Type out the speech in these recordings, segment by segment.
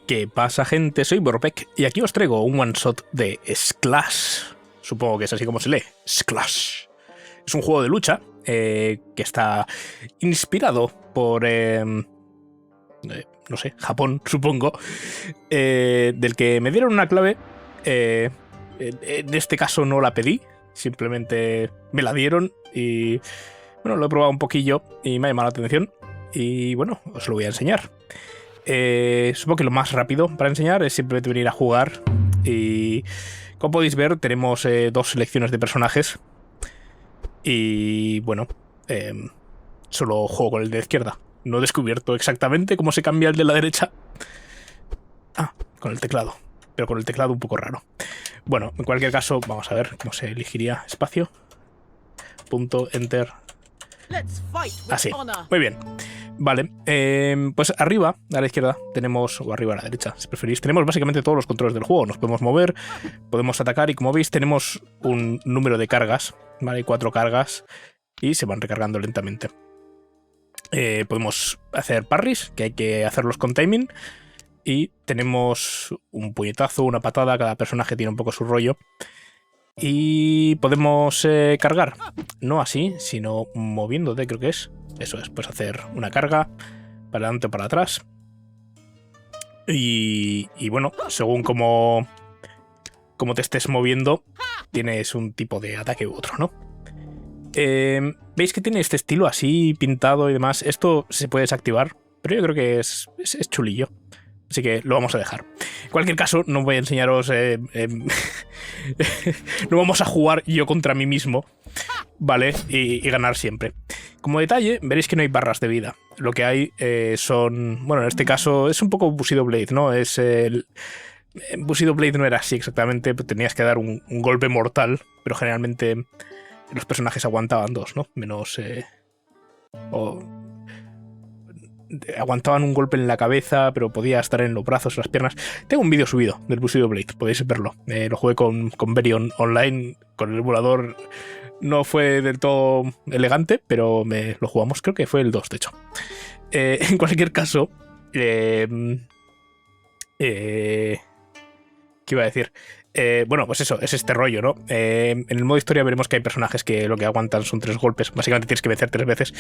¿Qué pasa, gente? Soy Borpek y aquí os traigo un one-shot de Sclash. Supongo que es así como se lee, Sclash. Es un juego de lucha que está inspirado por, no sé, Japón, supongo, del que me dieron una clave. En este caso no la pedí, simplemente me la dieron y, bueno, lo he probado un poquillo y me ha llamado la atención y, bueno, os lo voy a enseñar. Supongo que lo más rápido para enseñar es simplemente venir a jugar y, como podéis ver, tenemos dos selecciones de personajes y, bueno, solo juego con el de la izquierda. No he descubierto exactamente cómo se cambia el de la derecha. Ah, con el teclado, pero con el teclado un poco raro. Bueno, en cualquier caso, vamos a ver cómo se elegiría espacio. Punto, enter. Así, muy bien. Vale, pues arriba a la izquierda tenemos, o arriba a la derecha, si preferís, tenemos básicamente todos los controles del juego. Nos podemos mover, podemos atacar y, como veis, tenemos un número de cargas, ¿vale? 4 cargas y se van recargando lentamente. Podemos hacer parries, que hay que hacerlos con timing, y tenemos un puñetazo, una patada, cada personaje tiene un poco su rollo. Y podemos cargar, no así, sino moviéndote, creo que es. Eso es, pues hacer una carga para adelante o para atrás. Y bueno, según como te estés moviendo, tienes un tipo de ataque u otro, ¿no? ¿Veis que tiene este estilo así pintado y demás? Esto se puede desactivar, pero yo creo que es chulillo. Así que lo vamos a dejar. En cualquier caso, no voy a enseñaros... no vamos a jugar yo contra mí mismo, ¿vale? Y ganar siempre. Como detalle, veréis que no hay barras de vida. Lo que hay son... Bueno, en este caso es un poco Bushido Blade, ¿no? Bushido Blade no era así exactamente, tenías que dar un golpe mortal, pero generalmente los personajes aguantaban dos, ¿no? Menos... aguantaban un golpe en la cabeza, pero podía estar en los brazos o las piernas. Tengo un vídeo subido del Bushido Blade, podéis verlo. Lo jugué con Berion online, con el emulador. No fue del todo elegante, pero lo jugamos, creo que fue el 2, de hecho. En cualquier caso, ¿qué iba a decir? Bueno, pues eso, es este rollo, ¿no? En el modo historia veremos que hay personajes que lo que aguantan son 3 golpes. Básicamente tienes que vencer 3 veces.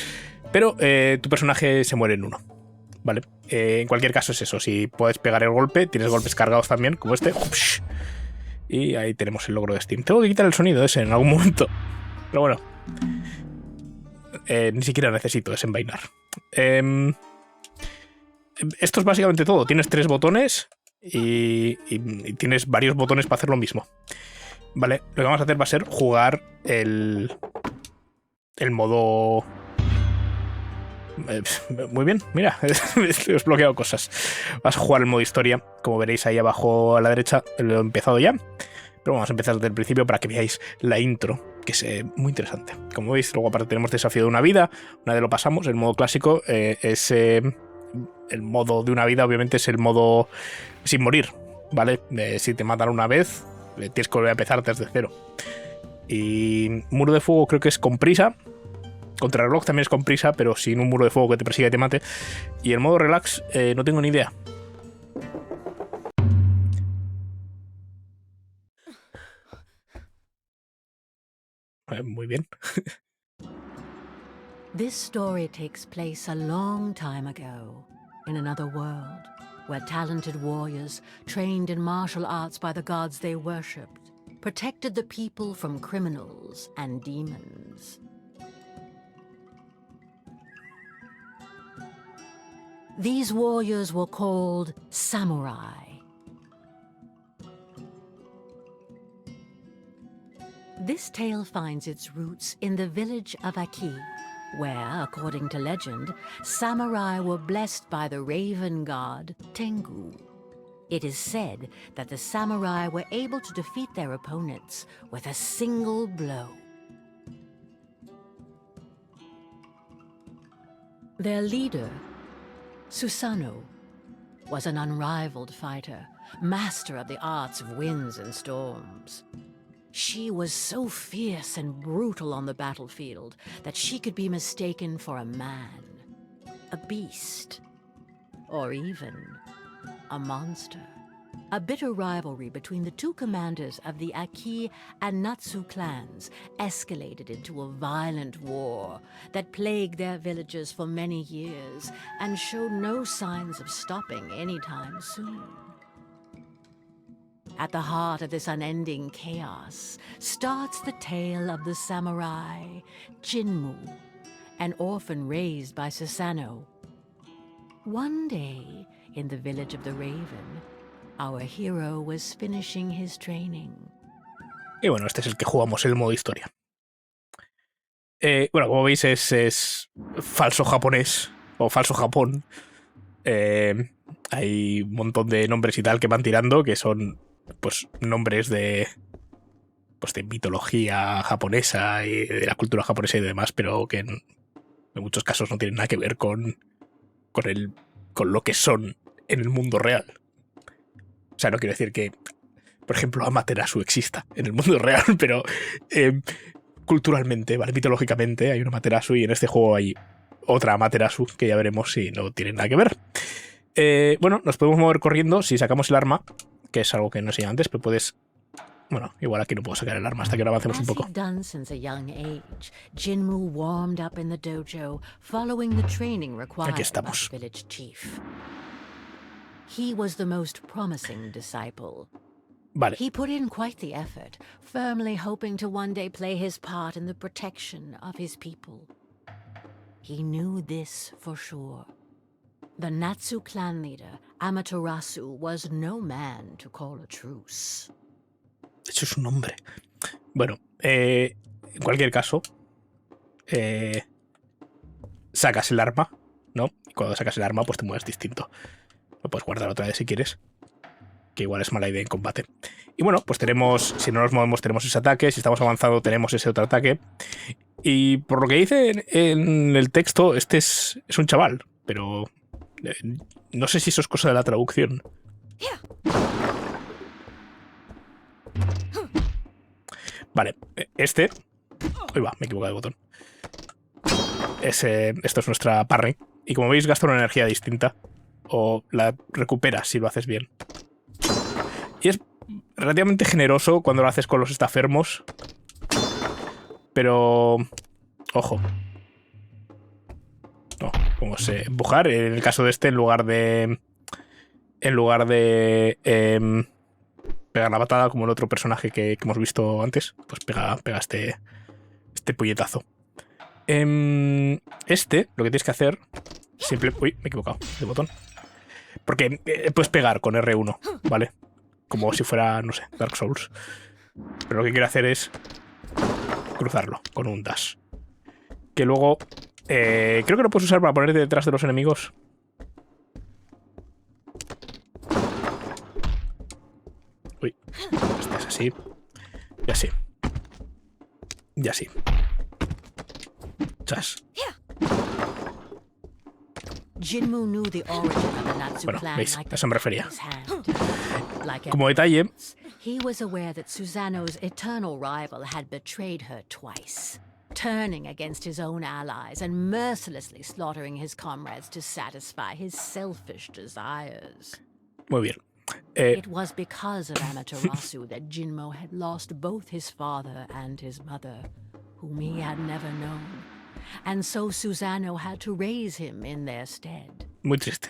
Pero tu personaje se muere en uno, ¿vale? En cualquier caso es eso. Si puedes pegar el golpe, tienes golpes cargados también, como este. Y ahí tenemos el logro de Steam. Tengo que quitar el sonido ese en algún momento. Pero bueno. Ni siquiera necesito desenvainar. Esto es básicamente todo. Tienes 3 botones... Y tienes varios botones para hacer lo mismo. Vale, lo que vamos a hacer va a ser jugar el modo... muy bien, mira, he desbloqueado cosas. Vas a jugar el modo historia, como veréis ahí abajo a la derecha. Lo he empezado ya, pero vamos a empezar desde el principio para que veáis la intro, que es muy interesante. Como veis, luego aparte tenemos desafío de una vida. Una vez lo pasamos, el modo clásico es... el modo de una vida, obviamente, es el modo sin morir, ¿vale? Si te matan una vez, tienes que volver a empezar desde cero. Y muro de fuego creo que es con prisa. Contrarreloj también es con prisa, pero sin un muro de fuego que te persiga y te mate. Y el modo relax, no tengo ni idea. Muy bien. This story takes place a long time ago, in another world, where talented warriors, trained in martial arts by the gods they worshipped, protected the people from criminals and demons. These warriors were called samurai. This tale finds its roots in the village of Aki, where, according to legend, samurai were blessed by the raven god Tengu. It is said that the samurai were able to defeat their opponents with a single blow. Their leader, Susanoo, was an unrivaled fighter, master of the arts of winds and storms. She was so fierce and brutal on the battlefield that she could be mistaken for a man, a beast, or even a monster. A bitter rivalry between the two commanders of the Aki and Natsu clans escalated into a violent war that plagued their villages for many years and showed no signs of stopping anytime soon. At the heart of this unending chaos starts the tale of the samurai, Jinmu, an orphan raised by Susanoo. One day, in the village of the Raven, our hero was finishing his training. Y bueno, este es el que jugamos en el modo historia. Bueno, como veis es falso japonés o falso Japón. Hay un montón de nombres y tal que van tirando que son pues nombres de mitología japonesa y de la cultura japonesa y demás, pero que en muchos casos no tienen nada que ver con lo que son en el mundo real. O sea, no quiero decir que, por ejemplo, Amaterasu exista en el mundo real, pero culturalmente, ¿vale? Mitológicamente hay una Amaterasu y en este juego hay otra Amaterasu que ya veremos si no tienen nada que ver. Bueno, nos podemos mover corriendo si sacamos el arma, que es algo que no enseñé antes, pero puedes... Bueno, igual aquí no puedo sacar el arma hasta que ahora avancemos un poco. Aquí estamos. He was the most promising disciple. Vale. He put in quite the effort, firmly hoping to one day play his part in the protection of his people. He knew this for sure. The Natsu clan leader, Amaterasu, was no man to call a truce. Eso es un nombre. Bueno, en cualquier caso, sacas el arma, ¿no? Y cuando sacas el arma, pues te mueves distinto. Lo puedes guardar otra vez si quieres, que igual es mala idea en combate. Y bueno, pues tenemos, si no nos movemos tenemos ese ataque, si estamos avanzando tenemos ese otro ataque. Y por lo que dice en el texto, este es un chaval, pero no sé si eso es cosa de la traducción. Vale, este... Uy, va, me he equivocado de botón. Esto es nuestra parry. Y como veis, gasta una energía distinta. O la recuperas si lo haces bien. Y es relativamente generoso cuando lo haces con los estafermos. Pero... Ojo. No, como se... Empujar. En el caso de este, en lugar de... pegar la patada como el otro personaje que hemos visto antes, pues pega este puñetazo. Lo que tienes que hacer... Uy, me he equivocado de botón. Porque puedes pegar con R1, ¿vale? Como si fuera, no sé, Dark Souls. Pero lo que quiero hacer es cruzarlo con un dash. Que luego... creo que lo puedes usar para ponerte detrás de los enemigos. Uy, este es así. Y así. Y así. Chas. Bueno, veis, a eso me refería. Como detalle, he was aware that Susanoo's eternal rival had betrayed her twice, turning against his own allies and mercilessly slaughtering his comrades to satisfy his selfish desires. Muy bien. It was because of Amaterasu that Jinmo had lost both his father and his mother, whom he had never known. And so Susanoo had to raise him in their stead. Muy triste.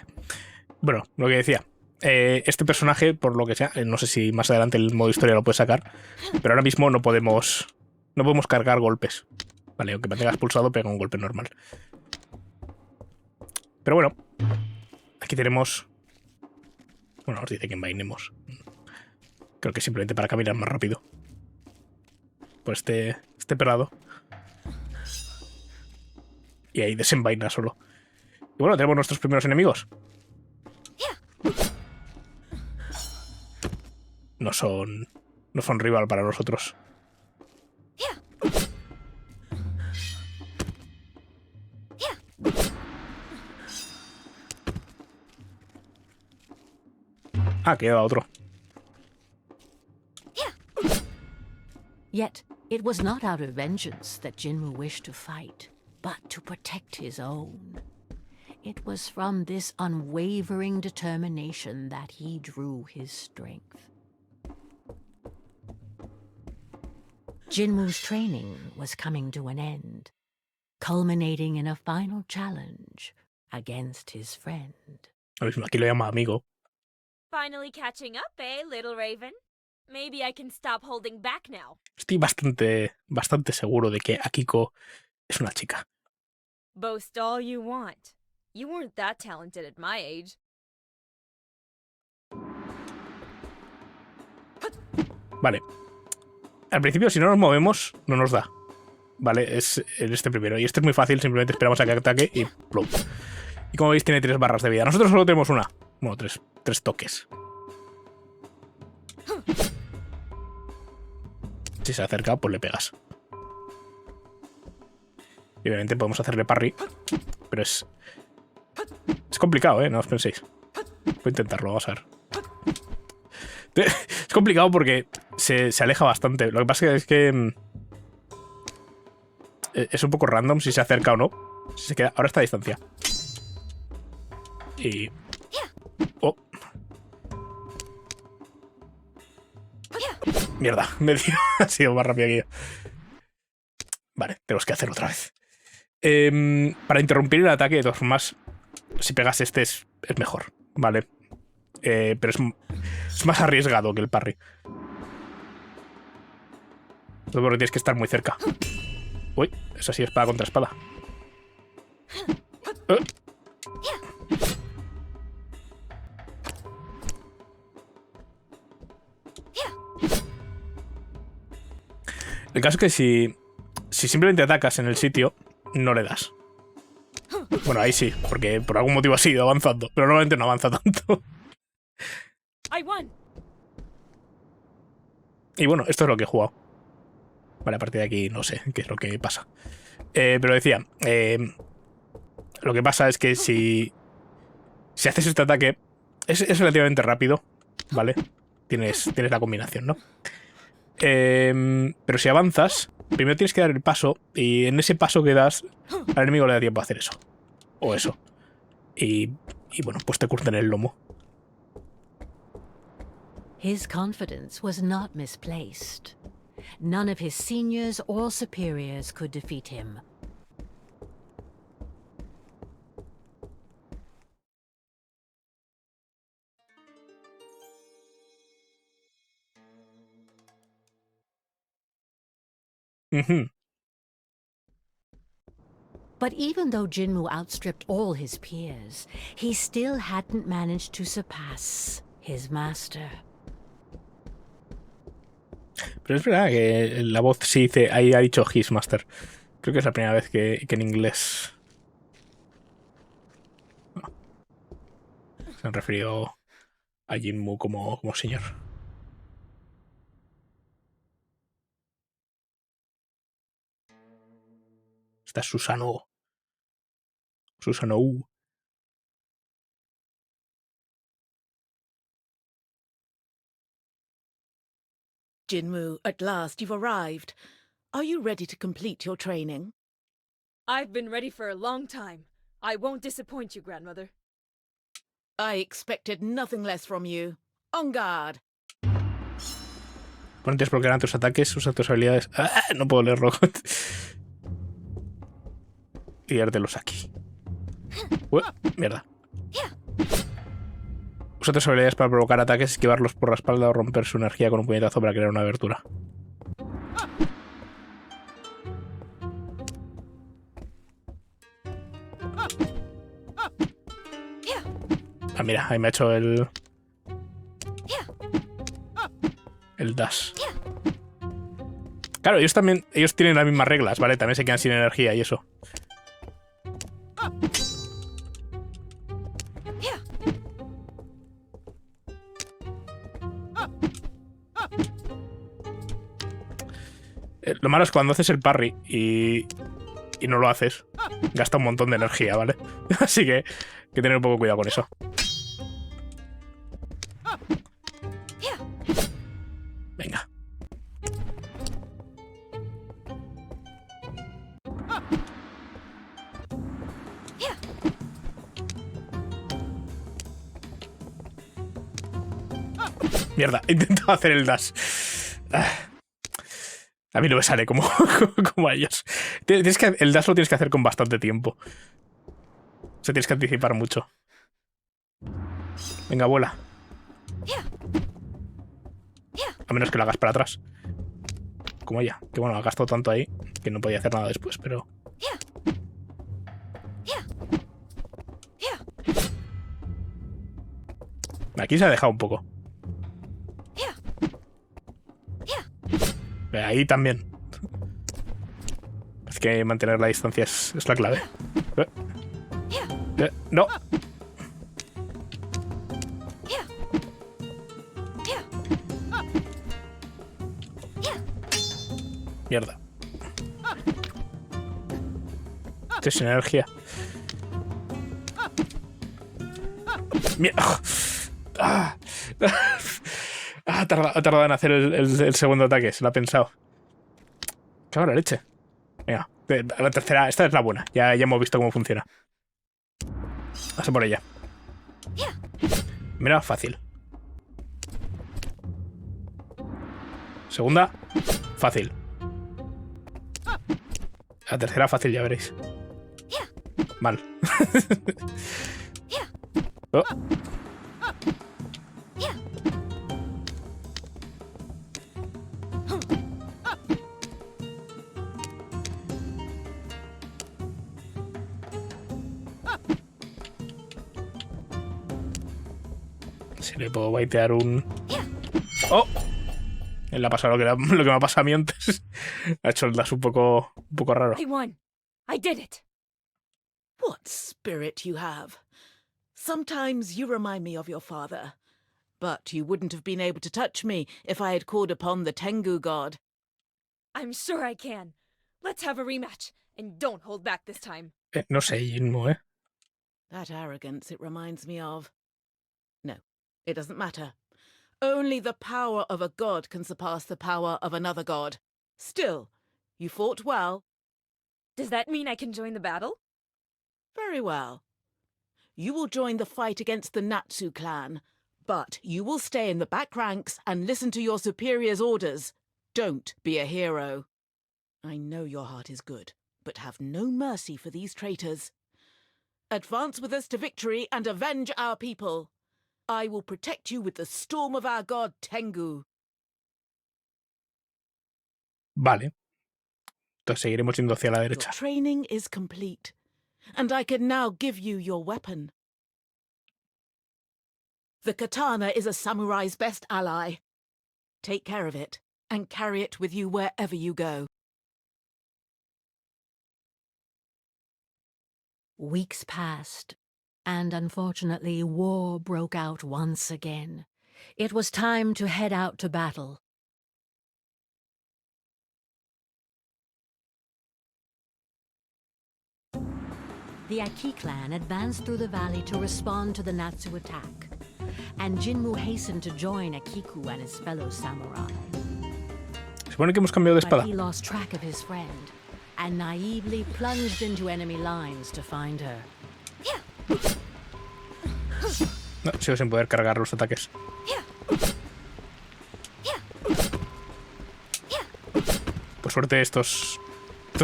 Bueno, lo que decía. Este personaje, por lo que sea, no sé si más adelante el modo historia lo puedes sacar, pero ahora mismo no podemos cargar golpes. Vale, aunque mantengas pulsado, pega un golpe normal. Pero bueno, aquí tenemos... Bueno, nos dice que envainemos. Creo que simplemente para caminar más rápido. Por este pelado. Y ahí desenvaina solo. Y bueno, tenemos nuestros primeros enemigos. No son rival para nosotros. Ah, queda otro. Yet it was not out of vengeance that Jinmu wished to fight, but to protect his own. It was from this unwavering determination that he drew his strength. Jinwoo's training was coming to an end, culminating in a final challenge against his friend. Aquí lo llama amigo. Finally catching up, eh, little Raven? Maybe I can stop holding back now. Estoy bastante seguro de que Akiko es una chica. Boast all you want. You weren't that talented at my age. Vale. Al principio, si no nos movemos, no nos da. Vale, es en este primero. Y este es muy fácil, simplemente esperamos a que ataque y plum. Y como veis, tiene 3 barras de vida. Nosotros solo tenemos una. Bueno, 3 toques. Si se acerca, pues le pegas. Y obviamente podemos hacerle parry. Pero es complicado, ¿eh? No os penséis. Voy a intentarlo, vamos a ver. Es complicado porque se aleja bastante. Lo que pasa es que es un poco random si se acerca o no. Si se queda. Ahora está a distancia. Y... Oh. Mierda, me dio. Ha sido más rápido que yo. Vale, tenemos que hacerlo otra vez. Para interrumpir el ataque, de todas formas, si pegas este es mejor, ¿vale? Pero es más arriesgado que el parry. Todo porque tienes que estar muy cerca. Uy, eso sí, espada contra espada. El caso es que si simplemente atacas en el sitio, no le das. Bueno, ahí sí, porque por algún motivo ha ido avanzando, pero normalmente no avanza tanto. Y bueno, esto es lo que he jugado. Vale, a partir de aquí no sé qué es lo que pasa. Pero decía, lo que pasa es que si haces este ataque, es relativamente rápido, ¿vale? Tienes la combinación, ¿no? Pero si avanzas, primero tienes que dar el paso, y en ese paso que das, al enemigo le da tiempo a hacer eso. O eso. Y bueno, pues te curten el lomo. His confidence was not misplaced. None of his seniors or superiors could defeat him. But even though Jinwoo outstripped all his peers, he still hadn't managed to surpass his master. Pero es verdad que la voz sí dice, ahí ha dicho his master. Creo que es la primera vez que en inglés se han referido a Jinwoo como señor. Esta es Susano. Jinwoo, at last you've arrived. Are you ready to complete your training? I've been ready for a long time. I won't disappoint you, grandmother. I expected nothing less from you. On guard. Oponentes bloquearán tus ataques, usa tus habilidades. ¡Ah! No puedo leerlo. Y dártelos aquí. Mierda. Usa tus habilidades para provocar ataques, esquivarlos por la espalda o romper su energía con un puñetazo para crear una abertura. Ah, mira, ahí me ha hecho el dash. Claro, ellos tienen las mismas reglas, ¿vale? También se quedan sin energía y eso. Lo malo es cuando haces el parry y no lo haces, gasta un montón de energía, ¿vale? Así que hay que tener un poco de cuidado con eso. Venga. Mierda, he intentado hacer el dash. A mí no me sale como, como a ellos. El dash lo tienes que hacer con bastante tiempo. O sea, tienes que anticipar mucho. Venga, vuela. A menos que lo hagas para atrás. Como ella. Que bueno, ha gastado tanto ahí que no podía hacer nada después, pero... Aquí se ha dejado un poco. Ahí también. Es que mantener la distancia es la clave. No. Mierda. Estoy sin energía. Mierda. Ha tardado en hacer el segundo ataque. Se lo ha pensado. Cago en la leche. Venga, la tercera. Esta es la buena. Ya hemos visto cómo funciona. Vamos a por ella. Mira, fácil. Segunda, fácil. La tercera, fácil, ya veréis. Mal. Oh. Si le puedo baitear un... ¡Oh! Él le ha pasado lo que me ha pasado a mí antes. Ha hecho el dash un poco raro. I won. I did it. What spirit you have. Sometimes you remind me of your father. But you wouldn't have been able to touch me if I had called upon the Tengu god. I'm sure I can. Let's have a rematch. And don't hold back this time. No sé, Jinmu, That arrogance it reminds me of. No, it doesn't matter. Only the power of a god can surpass the power of another god. Still, you fought well. Does that mean I can join the battle? Very well. You will join the fight against the Natsu clan, but you will stay in the back ranks and listen to your superior's orders. Don't be a hero. I know your heart is good, but have no mercy for these traitors. Advance with us to victory and avenge our people. I will protect you with the storm of our god Tengu. Vale. Entonces seguiremos yendo hacia la Your derecha. training is complete, and I can now give you your weapon. The katana is a samurai's best ally. Take care of it, and carry it with you wherever you go. Weeks passed, and unfortunately war broke out once again. It was time to head out to battle. The Aki clan advanced through the valley to respond to the Natsu attack, and Jinmu hastened to join Akiku and his fellow samurai. Se supone que hemos cambiado de But espada. he lost track of his friend and naively plunged into enemy lines to find her. No, sigo sin poder cargar los ataques. Por suerte estos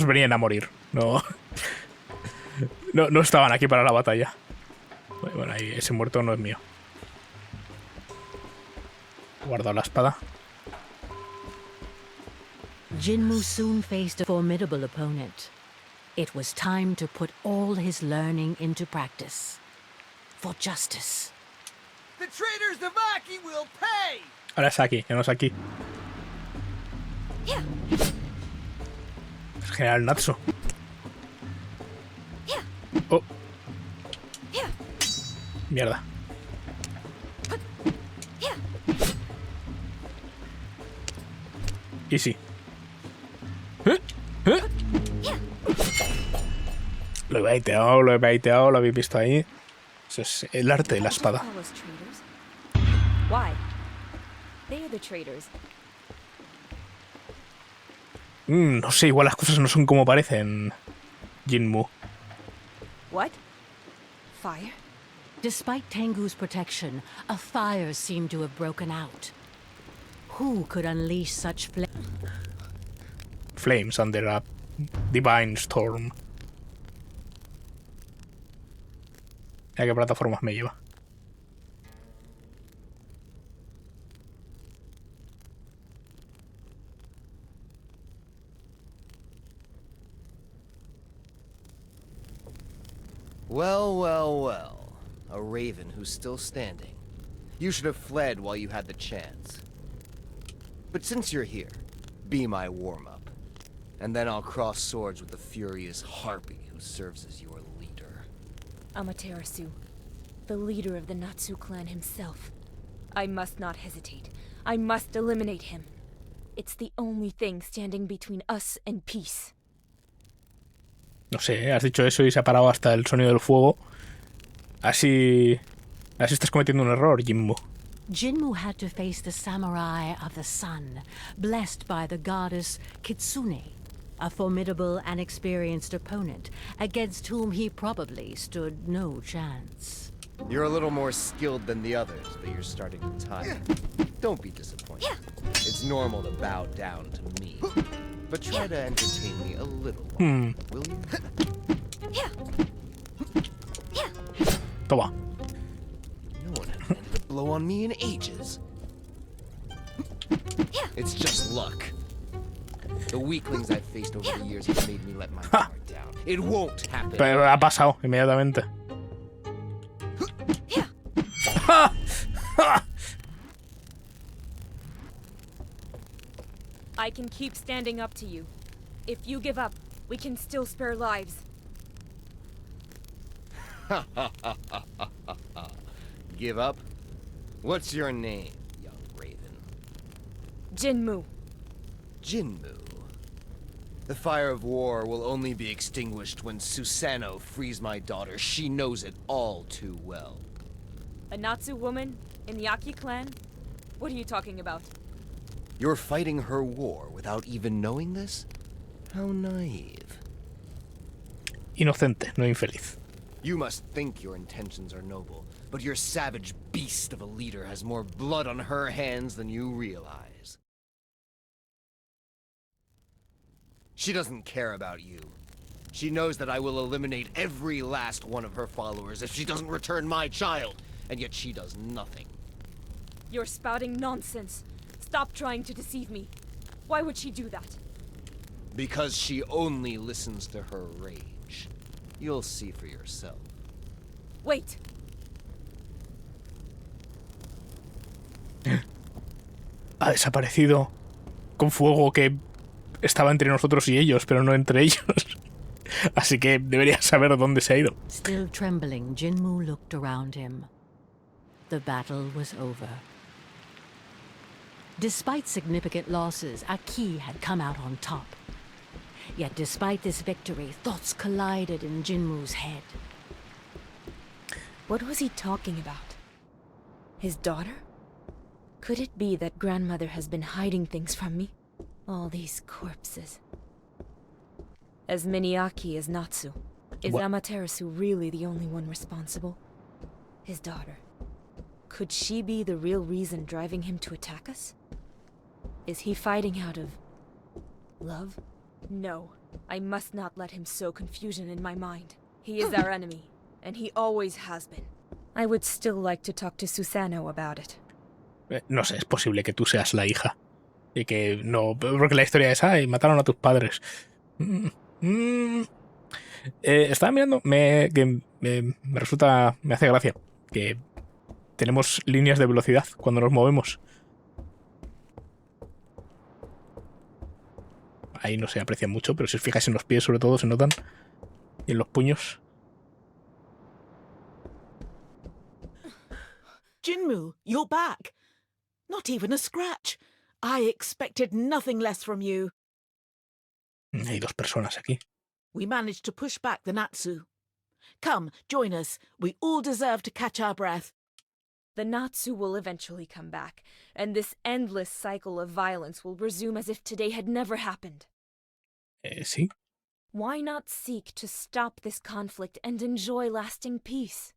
venían a morir. No estaban aquí para la batalla. Bueno, ahí ese muerto no es mío. He guardado la espada. Jinmu soon faced a formidable opponent. It was time to put all his learning into practice. For justice. The traitors of Aki will pay! Ahora es aquí, ya no es aquí. Es General Natsu. Oh. Mierda. Easy. Lo he baiteado, lo habéis visto ahí. Eso es el arte de la espada. Call us traitors. Why? They are the traitors. No sé, igual las cosas no son como parecen, Jinmu. What? Fire? Despite Tengu's protection, a fire seemed to have broken out. Who could unleash such Flames under a divine storm. ¿A qué plataformas me lleva? Well, well, well. A raven who's still standing. You should have fled while you had the chance. But since you're here, be my warm-up. And then I'll cross swords with the furious harpy who serves as your leader. Amaterasu, the leader of the Natsu clan himself. I must not hesitate. I must eliminate him. It's the only thing standing between us and peace. No sé, has dicho eso y se ha parado hasta el sonido del fuego. Así estás cometiendo un error, Jinmu. Jinmu had to face the samurai of the sun, blessed by the goddess Kitsune, a formidable and experienced opponent against whom he probably stood no chance. You're a little more skilled than the others, but you're starting to tire. Don't be disappointed. It's normal to bow down to me. But try to entertain me a little while, will you? Toma. No one has landed a blow on me in ages. It's just luck. The weaklings I've faced over the years have made me let my guard down. It won't happen. Pero ha pasado inmediatamente. I can keep standing up to you. If you give up, we can still spare lives. Give up? What's your name, young raven? Jinmu. Jinmu. The fire of war will only be extinguished when Susanoo frees my daughter. She knows it all too well. A Natsu woman in the Aki clan? What are you talking about? You're fighting her war without even knowing this? How naive. Inocente, no infeliz. You must think your intentions are noble, but your savage beast of a leader has more blood on her hands than you realize. She doesn't care about you. She knows that I will eliminate every last one of her followers if she doesn't return my child, and yet she does nothing. You're spouting nonsense. Stop trying to deceive me. Why would she do that? Because she only listens to her rage. You'll see for yourself. Wait. Ha desaparecido con fuego que estaba entre nosotros y ellos, pero no entre ellos. Así que debería saber dónde se ha ido. Still trembling, Jinmu looked around him. The battle was over. Despite significant losses, Aki had come out on top. Yet despite this victory, thoughts collided in Jinmu's head. What was he talking about? His daughter? Could it be that grandmother has been hiding things from me? All these corpses. As many Aki as Natsu. Is What? Amaterasu really the only one responsible? His daughter. Could she be the real reason driving him to attack us? Is he fighting out of love? No, I must not let him sow confusion in my mind. He is our enemy, and he always has been. I would still like to talk to Susanoo about it. No sé, es posible que tú seas la hija. Y que no, porque la historia es, ay, mataron a tus padres. Estaba mirando, me resulta, me hace gracia que tenemos líneas de velocidad cuando nos movemos. Ahí no se aprecia mucho, pero si os fijáis en los pies sobre todo se notan. Y en los puños. Jinmu, you're back. Not even a scratch. I expected nothing less from you. Hay dos personas aquí. We managed to push back the Natsu. Come, join us. We all deserve to catch our breath. The Natsu will eventually come back, and this endless cycle of violence will resume as if today had never happened. Sí. Why not seek to stop this conflict and enjoy lasting peace?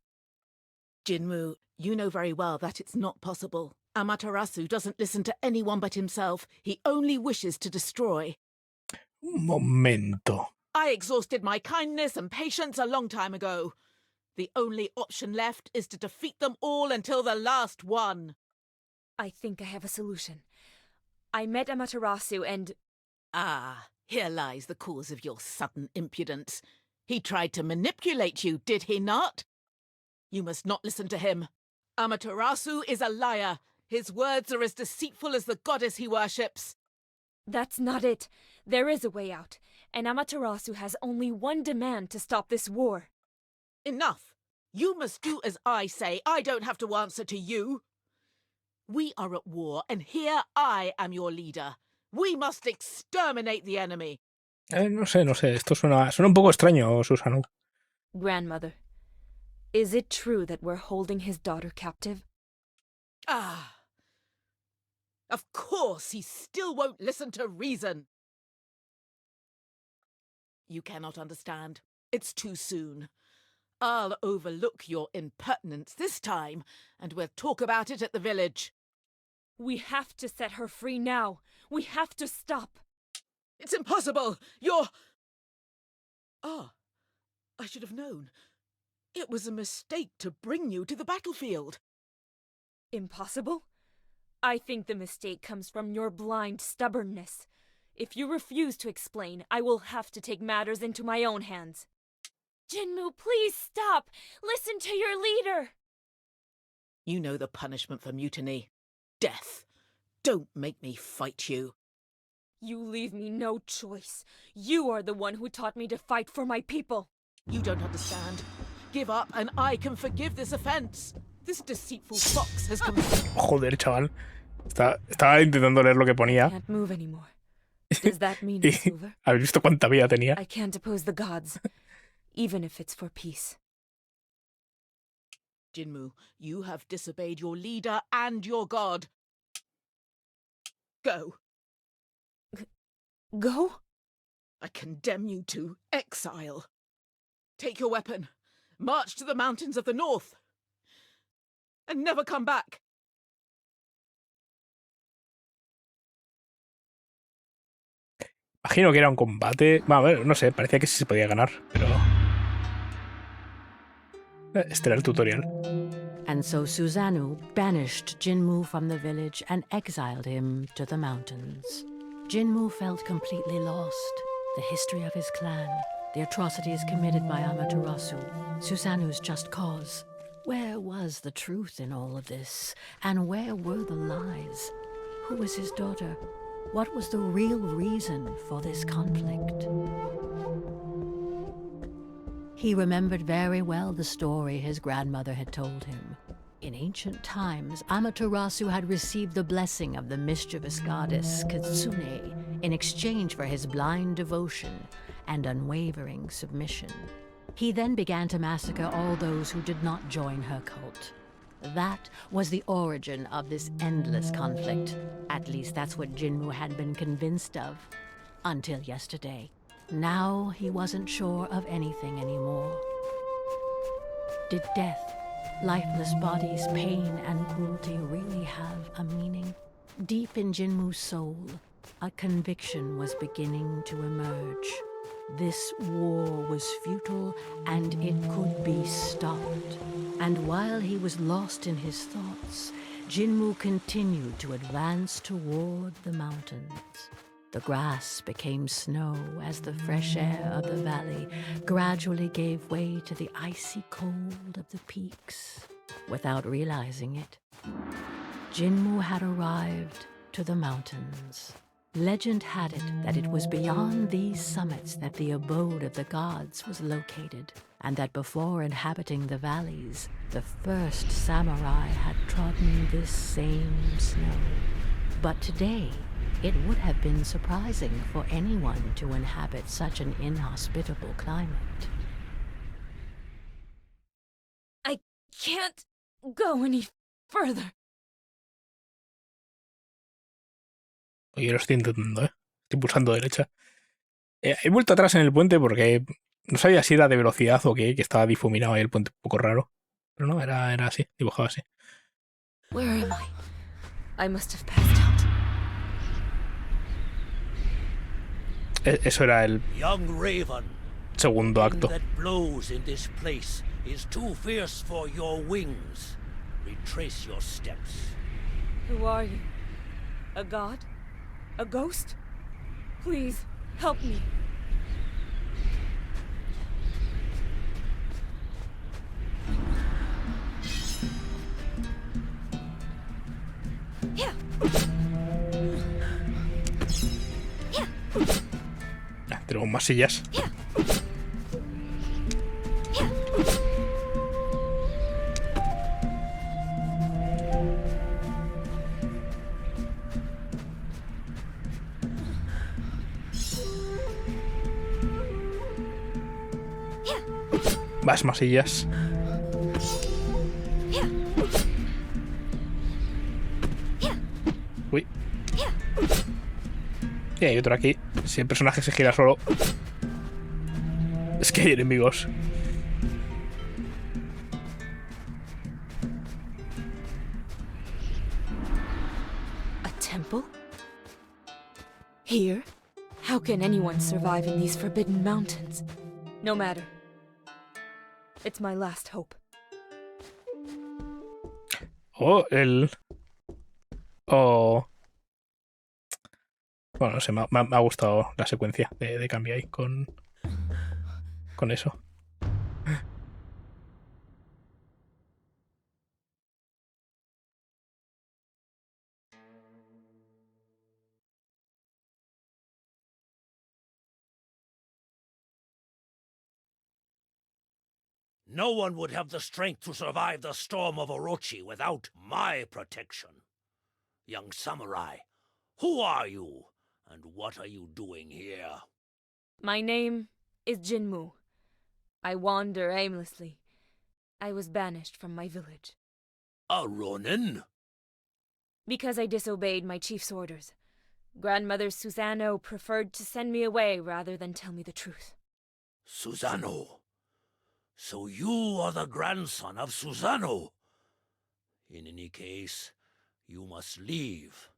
Jinmu, you know very well that it's not possible. Amaterasu doesn't listen to anyone but himself. He only wishes to destroy. Un momento. I exhausted my kindness and patience a long time ago. The only option left is to defeat them all until the last one. I think I have a solution. I met Amaterasu and... Ah, here lies the cause of your sudden impudence. He tried to manipulate you, did he not? You must not listen to him. Amaterasu is a liar. His words are as deceitful as the goddess he worships. That's not it. There is a way out, and Amaterasu has only one demand to stop this war. Enough. You must do as I say. I don't have to answer to you. We are at war, and here I am your leader. We must exterminate the enemy. No sé. Esto suena un poco extraño, Susano. Grandmother, is it true that we're holding his daughter captive? Ah. Of course, he still won't listen to reason. You cannot understand. It's too soon. I'll overlook your impertinence this time, and we'll talk about it at the village. We have to set her free now. We have to stop. It's impossible! You're... Ah, I should have known. It was a mistake to bring you to the battlefield. Impossible? I think the mistake comes from your blind stubbornness. If you refuse to explain, I will have to take matters into my own hands. Jinmu, please stop! Listen to your leader! You know the punishment for mutiny. Death. Don't make me fight you. You leave me no choice. You are the one who taught me to fight for my people. You don't understand. Give up and I can forgive this offense. This deceitful fox has come... Joder, chaval. Estaba intentando leer lo que I ponía. can't move anymore. Does that mean it's over? ¿Habéis visto cuánta vida tenía? I can't oppose the gods, even if it's for peace. Jinmu, you have disobeyed your leader and your god. Go. Go? I condemn you to exile. Take your weapon. March to the mountains of the north. And never come back. Imagino que era un combate. Bueno, a ver, no sé, parecía que sí se podía ganar, pero... Este era el tutorial. And so Susanoo banished Jinmu from the village and exiled him to the mountains. Jinmu felt completely lost. The history of his clan, the atrocities committed by Amaterasu, Susanoo's just cause. Where was the truth in all of this? And where were the lies? Who was his daughter? What was the real reason for this conflict? He remembered very well the story his grandmother had told him. In ancient times, Amaterasu had received the blessing of the mischievous goddess Kitsune in exchange for his blind devotion and unwavering submission. He then began to massacre all those who did not join her cult. That was the origin of this endless conflict. At least that's what Jinmu had been convinced of. Until yesterday. Now he wasn't sure of anything anymore. Did death, lifeless bodies, pain, and cruelty really have a meaning? Deep in Jinmu's soul, a conviction was beginning to emerge. This war was futile and it could be stopped. And while he was lost in his thoughts, Jinmu continued to advance toward the mountains. The grass became snow as the fresh air of the valley gradually gave way to the icy cold of the peaks. Without realizing it, Jinmu had arrived to the mountains. Legend had it that it was beyond these summits that the abode of the gods was located, and that before inhabiting the valleys, the first samurai had trodden this same snow. But today, it would have been surprising for anyone to inhabit such an inhospitable climate. I can't go any further. Yo lo estoy intentando, ¿eh? Estoy pulsando derecha. He vuelto atrás en el puente porque no sabía si era de velocidad o qué, que estaba difuminado ahí el puente un poco raro. Pero no, era así, dibujado así. Where am I? I must have passed out. Eso era el Young Raven, segundo wind acto. that blows in this place is too fierce for your wings. Retrace your steps. Who are you? A god? A ghost? Please, help me. Yeah. Yeah. Tenemos más sillas. Yeah. Más sillas. Uy. Y hay otro aquí. Si el personaje se gira solo. Es que hay enemigos. A temple? Here? How can anyone survive in these forbidden mountains? No matter. It's my last hope. Oh, Oh. Bueno, no sé, me ha gustado la secuencia de cambio ahí con eso. No one would have the strength to survive the storm of Orochi without my protection. Young samurai, who are you, and what are you doing here? My name is Jinmu. I wander aimlessly. I was banished from my village. A ronin? Because I disobeyed my chief's orders. Grandmother Susano preferred to send me away rather than tell me the truth. Susano? So you are the grandson of Susano? In any case, you must leave.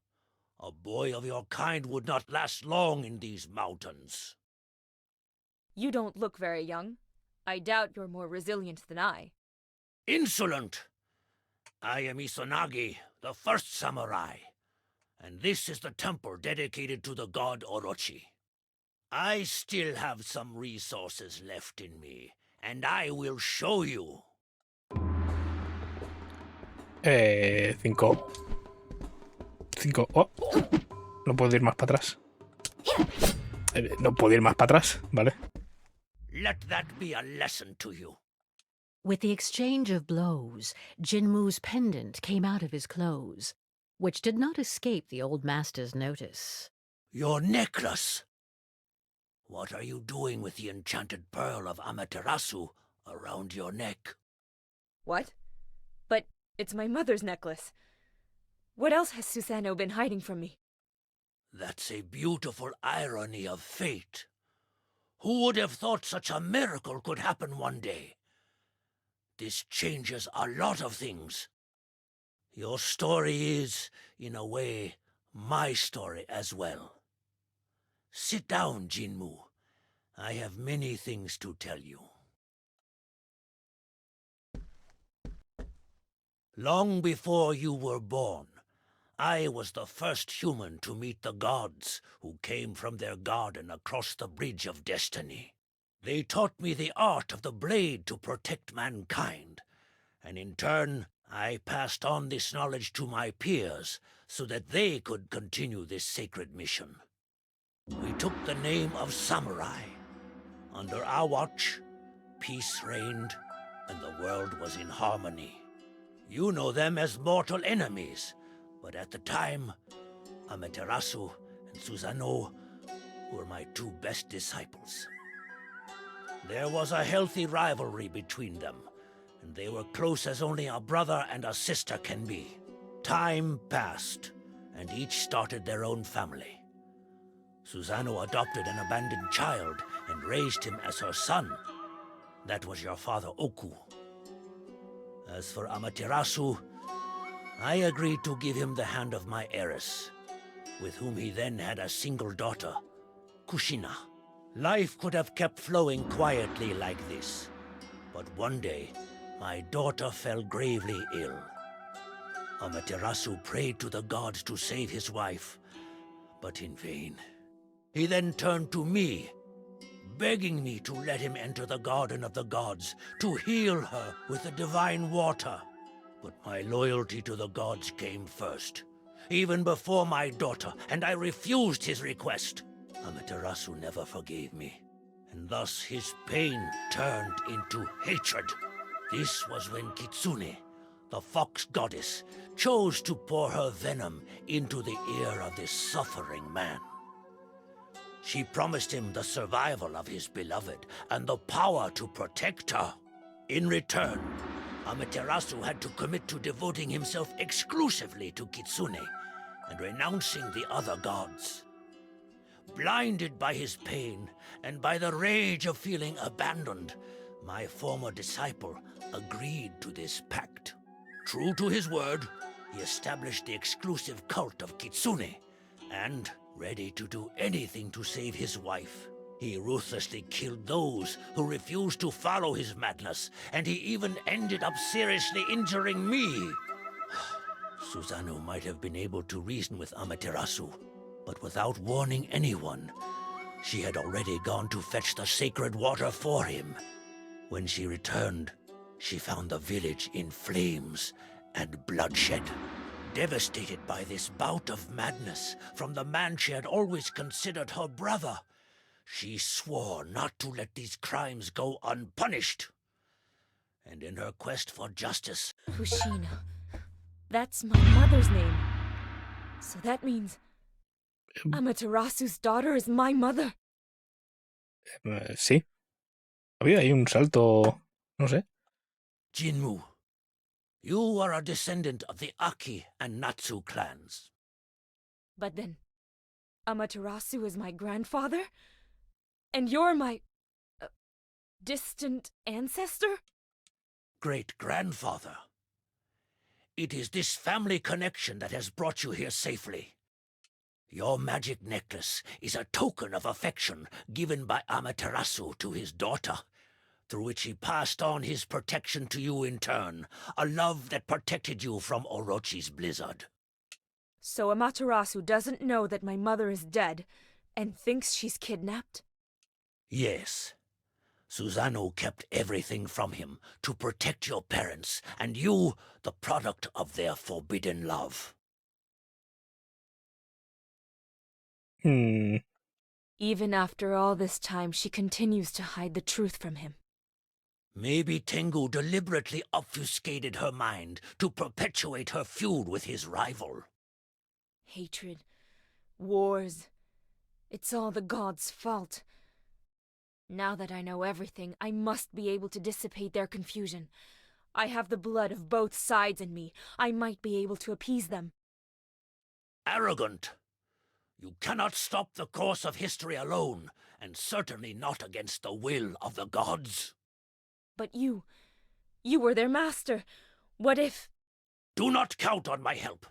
A boy of your kind would not last long in these mountains. You don't look very young. I doubt you're more resilient than I. Insolent! I am Izanagi, the first samurai, and this is the temple dedicated to the god Orochi. I still have some resources left in me, and I will show you. 5. Oh, no puedo ir más para atrás. No puedo ir más para atrás, vale. Let that be a lesson to you. With the exchange of blows, Jinmu's pendant came out of his clothes, which did not escape the old master's notice. Your necklace! What are you doing with the enchanted pearl of Amaterasu around your neck? What? But it's my mother's necklace. What else has Susano been hiding from me? That's a beautiful irony of fate. Who would have thought such a miracle could happen one day? This changes a lot of things. Your story is, in a way, my story as well. Sit down, Jinmu. I have many things to tell you. Long before you were born, I was the first human to meet the gods who came from their garden across the Bridge of Destiny. They taught me the art of the blade to protect mankind, and in turn, I passed on this knowledge to my peers so that they could continue this sacred mission. We took the name of samurai. Under our watch, peace reigned, and the world was in harmony. You know them as mortal enemies, but at the time, Amaterasu and Susano were my two best disciples. There was a healthy rivalry between them, and they were close as only a brother and a sister can be. Time passed, and each started their own family. Susano adopted an abandoned child and raised him as her son. That was your father Oku. As for Amaterasu, I agreed to give him the hand of my heiress, with whom he then had a single daughter, Kushina. Life could have kept flowing quietly like this, but one day, my daughter fell gravely ill. Amaterasu prayed to the gods to save his wife, but in vain. He then turned to me, begging me to let him enter the garden of the gods to heal her with the divine water. But my loyalty to the gods came first, even before my daughter, and I refused his request. Amaterasu never forgave me, and thus his pain turned into hatred. This was when Kitsune, the fox goddess, chose to pour her venom into the ear of this suffering man. She promised him the survival of his beloved and the power to protect her. In return, Amaterasu had to commit to devoting himself exclusively to Kitsune and renouncing the other gods. Blinded by his pain and by the rage of feeling abandoned, my former disciple agreed to this pact. True to his word, he established the exclusive cult of Kitsune, and, ready to do anything to save his wife, he ruthlessly killed those who refused to follow his madness, and he even ended up seriously injuring me. Susanoo might have been able to reason with Amaterasu, but without warning anyone, she had already gone to fetch the sacred water for him. When she returned, she found the village in flames and bloodshed. Devastated by this bout of madness from the man she had always considered her brother, she swore not to let these crimes go unpunished. And in her quest for justice... Kushina. That's my mother's name. So that means Amaterasu's daughter is my mother. Sí. Había ahí un salto, no sé. Jinmu, you are a descendant of the Aki and Natsu clans. But then, Amaterasu is my grandfather? And you're my... distant ancestor? Great-grandfather. It is this family connection that has brought you here safely. Your magic necklace is a token of affection given by Amaterasu to his daughter, through which he passed on his protection to you in turn, a love that protected you from Orochi's blizzard. So Amaterasu doesn't know that my mother is dead, and thinks she's kidnapped? Yes. Susanoo kept everything from him to protect your parents, and you, the product of their forbidden love. Even after all this time, she continues to hide the truth from him. Maybe Tengu deliberately obfuscated her mind to perpetuate her feud with his rival. Hatred, wars, it's all the gods' fault. Now that I know everything, I must be able to dissipate their confusion. I have the blood of both sides in me. I might be able to appease them. Arrogant! You cannot stop the course of history alone, and certainly not against the will of the gods. But you were their master. What if... Do not count on my help.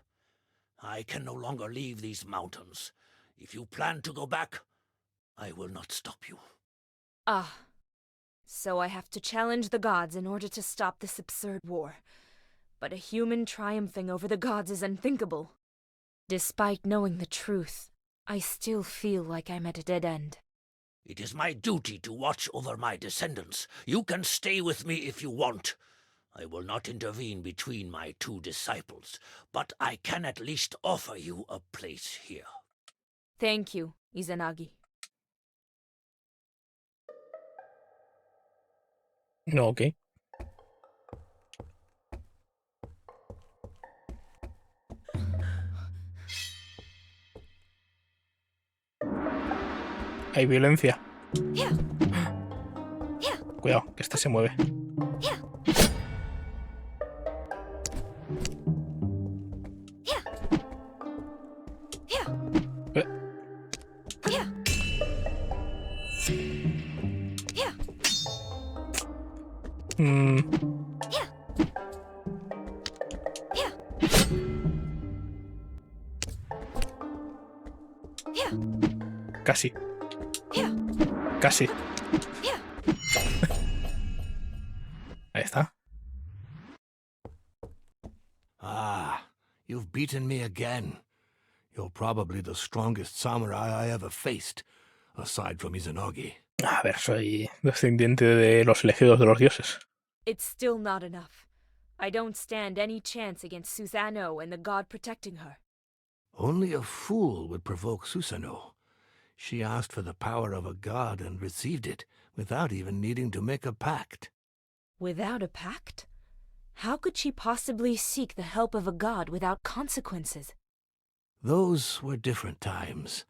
I can no longer leave these mountains. If you plan to go back, I will not stop you. Ah. So I have to challenge the gods in order to stop this absurd war. But a human triumphing over the gods is unthinkable. Despite knowing the truth, I still feel like I'm at a dead end. It is my duty to watch over my descendants. You can stay with me if you want. I will not intervene between my two disciples, but I can at least offer you a place here. Thank you, Izanagi. No, ok. Hay violencia. Cuidado, que esta se mueve. Casi. Casi. Ahí está. Ah, you've beaten me again. You're probably the strongest samurai I ever faced, aside from Izanagi. A ver, soy descendiente de los elegidos de los dioses. It's still not enough. I don't stand any chance against Susanoo and the god protecting her. Only a fool would provoke Susanoo. She asked for the power of a god and received it, without even needing to make a pact. Without a pact? How could she possibly seek the help of a god without consequences? Those were different times.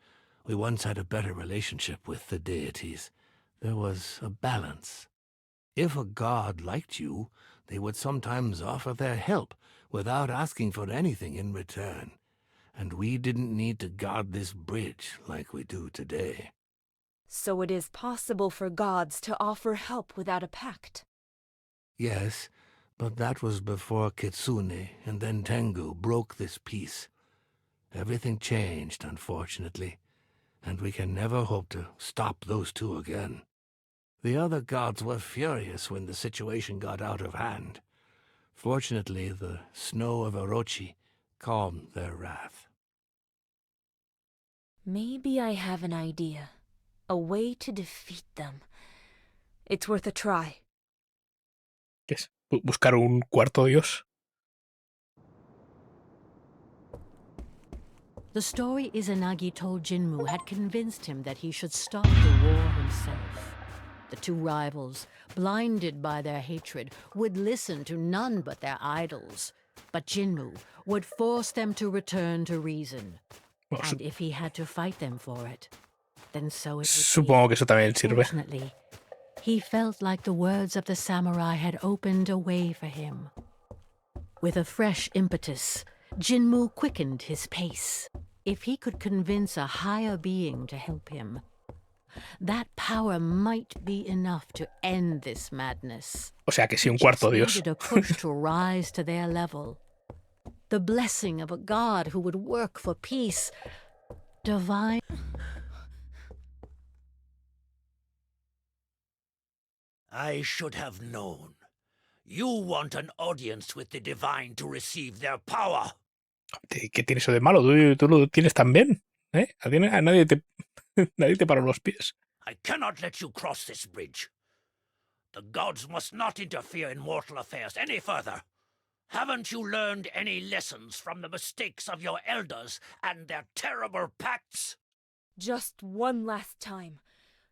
We once had a better relationship with the deities. There was a balance. If a god liked you, they would sometimes offer their help without asking for anything in return. And we didn't need to guard this bridge like we do today. So it is possible for gods to offer help without a pact? Yes, but that was before Kitsune and then Tengu broke this peace. Everything changed, unfortunately, and we can never hope to stop those two again. The other gods were furious when the situation got out of hand. Fortunately, the snow of Orochi calmed their wrath. Maybe I have an idea. A way to defeat them. It's worth a try. ¿Qué es? ¿Buscar un cuarto dios? The story Izanagi told Jinmu had convinced him that he should stop the war himself. The two rivals, blinded by their hatred, would listen to none but their idols. But Jinmu would force them to return to reason. Bueno, And if he had to fight them for it, then so it would supongo que eso también be. sirve. Fortunately, he felt like the words of the samurai had opened a way for him. With a fresh impetus, Jinmu quickened his pace. If he could convince a higher being to help him, that power might be enough to end this madness. O sea que sí, un cuarto dios. Needed a push to rise to their level. The blessing of a god who would work for peace. Divine. I should have known. You want an audience with the divine to receive their power. ¿Qué tiene eso de malo? ¿Tú lo tienes también? ¿Eh? A nadie te, nadie te paró los pies. I cannot let you cross this bridge. The gods must not interfere in mortal affairs any further. Haven't you learned any lessons from the mistakes of your elders and their terrible pacts? Just one last time.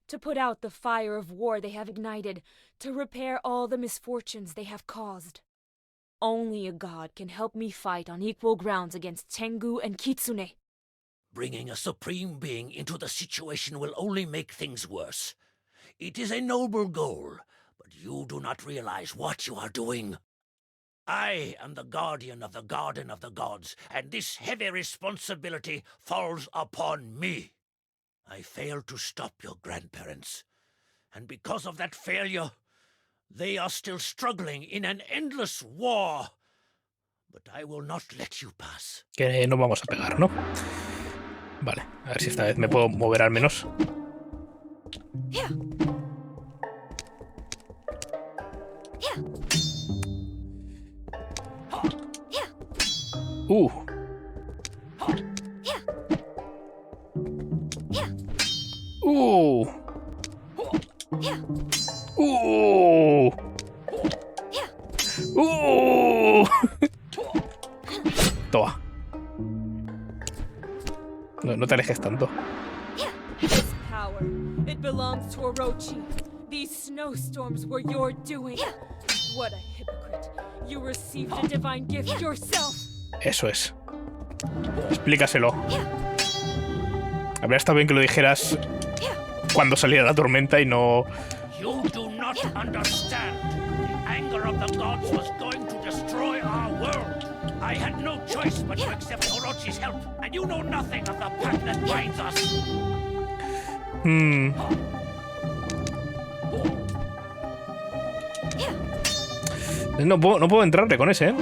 To put out the fire of war they have ignited. To repair all the misfortunes they have caused. Only a god can help me fight on equal grounds against Tengu and Kitsune. Bringing a supreme being into the situation will only make things worse. It is a noble goal, but you do not realize what you are doing. I am the guardian of the Garden of the Gods, and this heavy responsibility falls upon me. I failed to stop your grandparents, and because of that failure, they are still struggling in an endless war. But I will not let you pass. Que no vamos a pegar, ¿no? Vale, a ver si esta vez me puedo mover al menos. Uh. Toma. No te alejes tanto. This power, it belongs to Orochi. These snowstorms were your doing. What a hypocrite. You received a divine gift yourself. Eso es. Explícaselo. Habría estado bien que lo dijeras cuando saliera la tormenta y no... You do not understand. The anger of the gods was going to destroy our world. I had no choice but to accept Orochi's help, and you know nothing of the pact that binds us. No puedo entrarle con ese, ¿eh?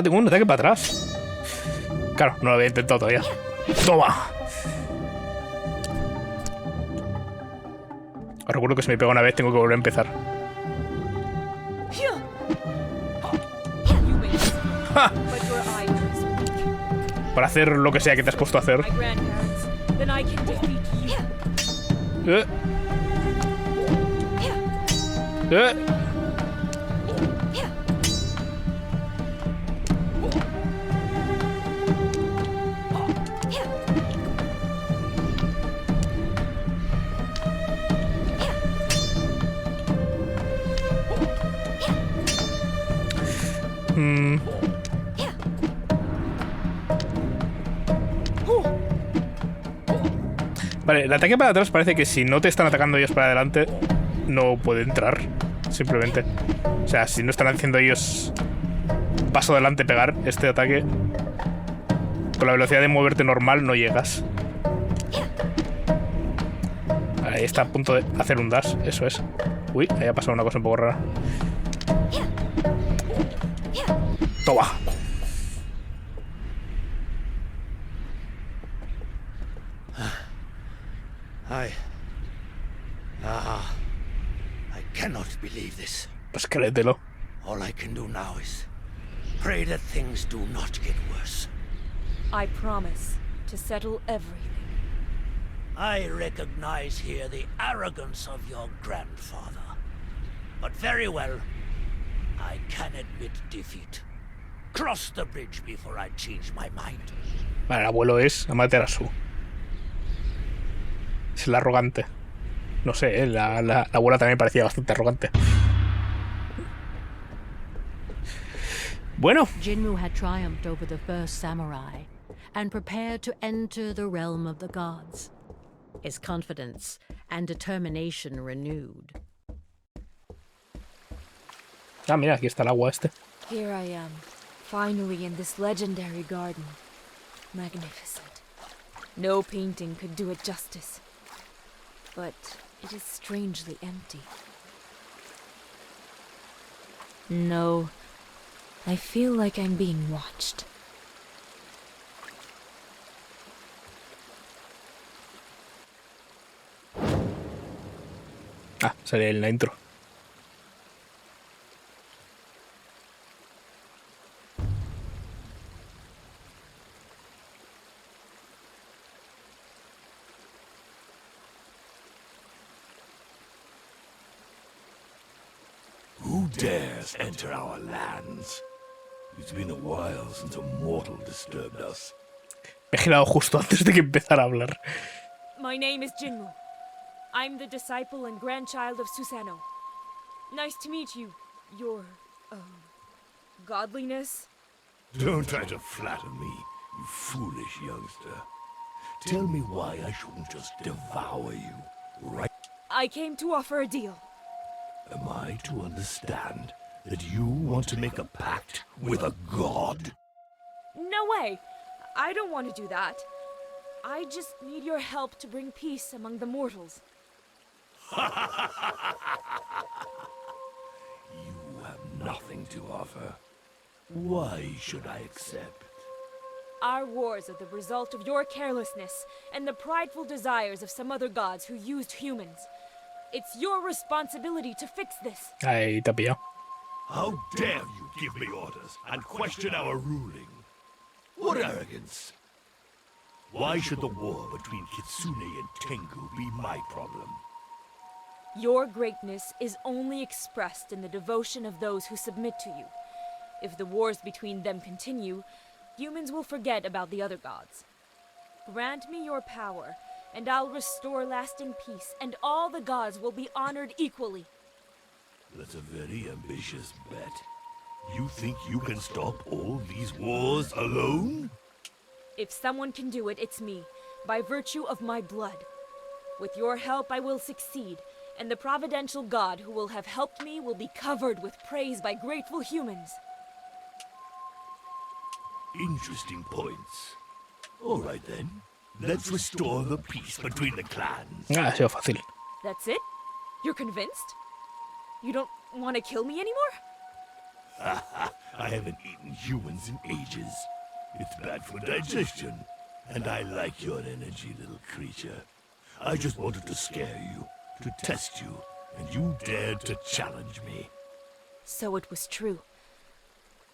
Ah, tengo un ataque para atrás. Claro, no lo había intentado todavía. ¡Toma! Os recuerdo que si me pega una vez tengo que volver a empezar. ¡Ja! Para hacer lo que sea que te has puesto a hacer. ¡Eh! Vale, el ataque para atrás parece que si no te están atacando ellos para adelante, no puede entrar, simplemente. O sea, si no están haciendo ellos paso adelante pegar este ataque, con la velocidad de moverte normal no llegas. Vale, ahí está a punto de hacer un dash, eso es. Uy, ahí ha pasado una cosa un poco rara. Toma. I cannot believe this. Pues créetelo. All I can do now is pray that things do not get worse. I promise to settle everything. I recognize here the arrogance of your grandfather. But very well, I can admit defeat. Cross the bridge before I change my mind. Vale, el abuelo es Amaterasu. Es el arrogante. No sé, la abuela también parecía bastante arrogante. Bueno. Jinmu had triumphed over the first samurai and prepared to enter the realm of the gods, his confidence and determination renewed. Ah, mira, aquí está el agua este. Here I am, finally in this legendary garden. Magnificent. No painting could do it justice. But it is strangely empty. No, I feel like I'm being watched. Ah, sale en la intro. Who dares enter our lands? It's been a while since a mortal disturbed us. Me he girado justo antes de que empezara a hablar. My name is Jinmu. I'm the disciple and grandchild of Susanoo. Nice to meet you, your, godliness. Don't try to flatter me, you foolish youngster. Tell me why I shouldn't just devour you, right? I came to offer a deal. Am I to understand that you want to make a pact with a god? No way! I don't want to do that. I just need your help to bring peace among the mortals. You have nothing to offer. Why should I accept? Our wars are the result of your carelessness and the prideful desires of some other gods who used humans. It's your responsibility to fix this. Ahí te ha pillado. How dare you give me orders and question our ruling? What arrogance! Why should the war between Kitsune and Tengu be my problem? Your greatness is only expressed in the devotion of those who submit to you. If the wars between them continue, humans will forget about the other gods. Grant me your power, and I'll restore lasting peace, and all the gods will be honored equally. That's a very ambitious bet. You think you can stop all these wars alone? If someone can do it, it's me, by virtue of my blood. With your help, I will succeed, and the providential god who will have helped me will be covered with praise by grateful humans. Interesting points. All right then. Let's restore the peace between the clans. Ah, ha sido fácil. That's it? You're convinced? You don't want to kill me anymore? I haven't eaten humans in ages. It's bad for digestion. And I like your energy, little creature. I just wanted to scare you, to test you, and you dared to challenge me. So it was true.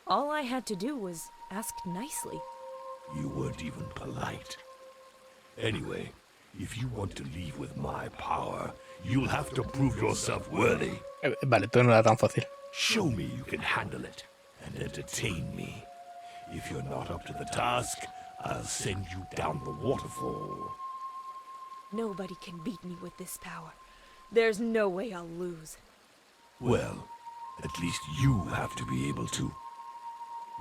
All I had to do was ask nicely. You weren't even polite. Anyway, if you want to leave with my power, you'll have to prove yourself worthy. Vale, todo no era tan fácil. Show me you can handle it, and entertain me. If you're not up to the task, I'll send you down the waterfall. Nobody can beat me with this power. There's no way I'll lose. Well, at least you have to be able to.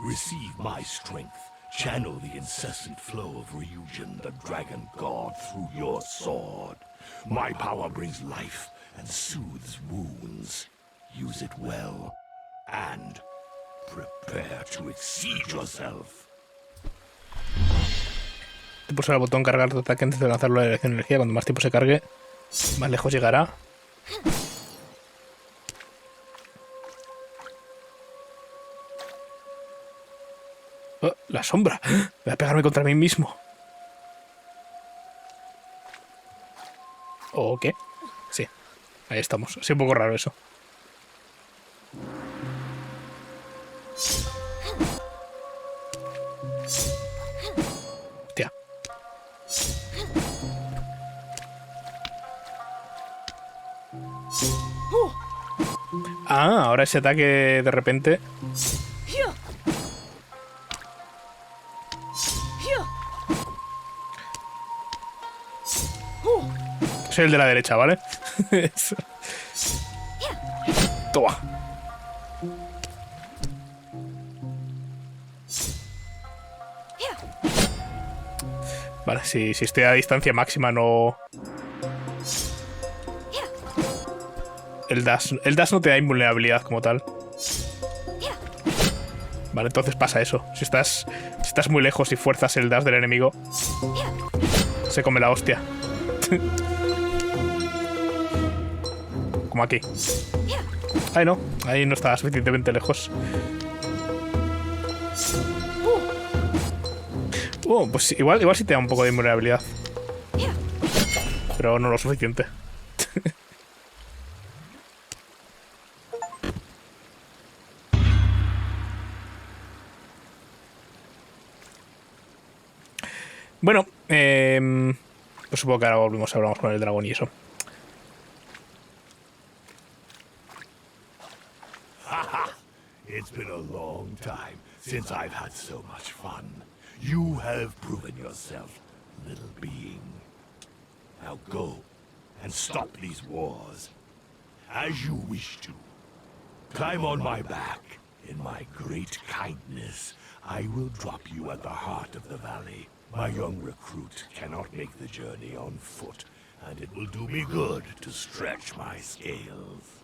Receive my strength. Channel the incessant flow of Ryujin, the dragon god, through your sword. My power brings life and soothes wounds. Use it well, and prepare to exceed yourself. Te pulsa el botón cargar tu ataque antes de lanzarlo a la dirección de energía. Cuando más tiempo se cargue, más lejos llegará. Oh, la sombra. Voy a pegarme contra mí mismo. ¿O qué? Sí, ahí estamos. Sí, un poco raro eso. Hostia. Ah, ahora ese ataque de repente. Soy el de la derecha, ¿vale? Toma. Vale, si estoy a distancia máxima no... El dash no te da invulnerabilidad como tal. Vale, entonces pasa eso. Si estás muy lejos y fuerzas el dash del enemigo, se come la hostia. Como aquí. Ay, no. Ahí no estaba suficientemente lejos. Pues igual sí te da un poco de invulnerabilidad. Pero no lo suficiente. Bueno, pues supongo que ahora hablamos con el dragón y eso. It's been a long time since I've had so much fun. You have proven yourself, little being. Now go and stop these wars, as you wish to. Climb on my back. In my great kindness, I will drop you at the heart of the valley. My young recruit cannot make the journey on foot, and it will do me good to stretch my scales.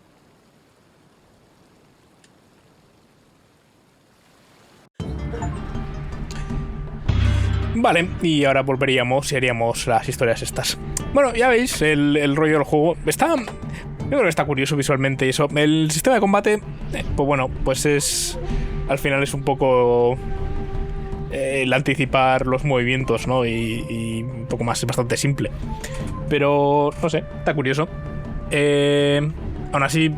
Vale, y ahora volveríamos y haríamos las historias estas. Bueno, ya veis, el rollo del juego está... Yo creo que está curioso visualmente y eso. El sistema de combate, pues bueno, pues es... Al final es un poco... el anticipar los movimientos, ¿no? Y un poco más, es bastante simple. Pero, no sé, está curioso. Aún así,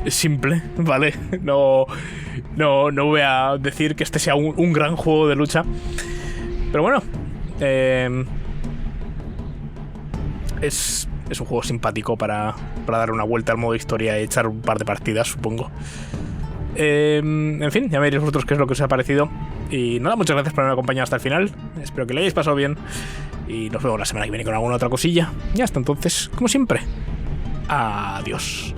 es simple, ¿vale? No voy a decir que este sea un gran juego de lucha. Pero bueno, es un juego simpático para darle una vuelta al modo historia y echar un par de partidas, supongo. En fin, ya me diréis vosotros qué es lo que os ha parecido. Y nada, muchas gracias por haberme acompañado hasta el final. Espero que le hayáis pasado bien. Y nos vemos la semana que viene con alguna otra cosilla. Y hasta entonces, como siempre, adiós.